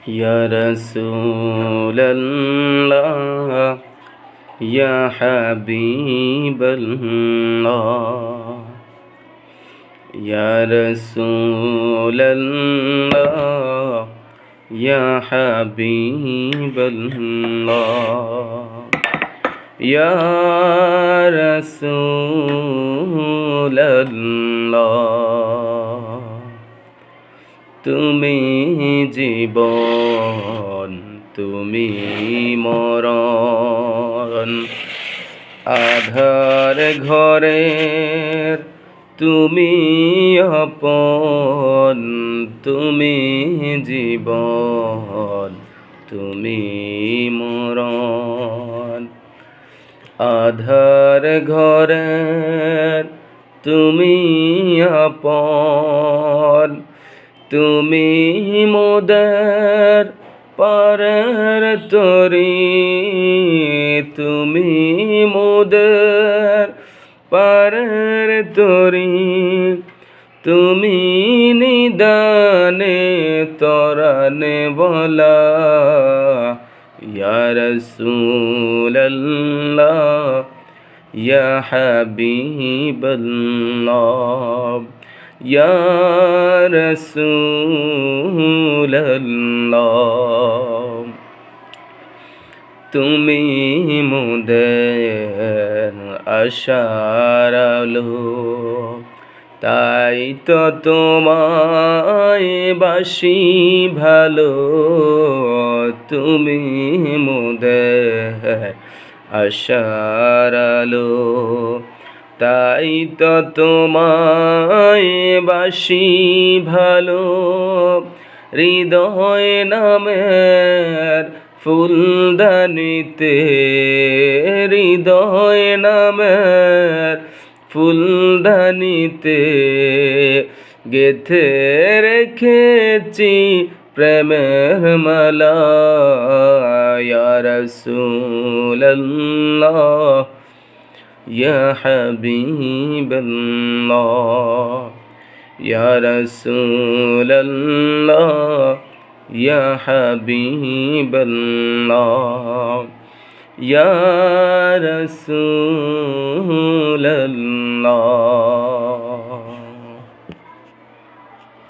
يا رسول الله يا حبيب الله يا رسول الله يا حبيب الله يا رسول الله তুমি জীবন তুমি মরণ আধার ঘরের তুমি আপন তুমি জীবন তুমি মরণ আধার ঘরের তুমি আপন তুমি মোদের পারের তরি তুমি মোদের পারের তরি তুমি নিদানে তরানে বলা ইয়া রাসূলুল্লাহ ইয়া হাবিবাল্লাহ ইয়া রাসূলুল্লাহ তুমি মোদের আশার আলো তাই তো তোমায় বাসি ভালো তুমি মোদের আশার আলো তাই তো তোমায় বাসি ভালো হৃদয় নামের ফুলদানিতে হৃদয় নামের ফুলদানিতে গেথে রেখেছি প্রেমের মালা ইয়া রাসূলুল্লাহ ইয়া হাবিবাল্লাহ ইয়া রাসূলুল্লাহ ইয়া হাবিবাল্লাহ ইয়া রাসূলুল্লাহ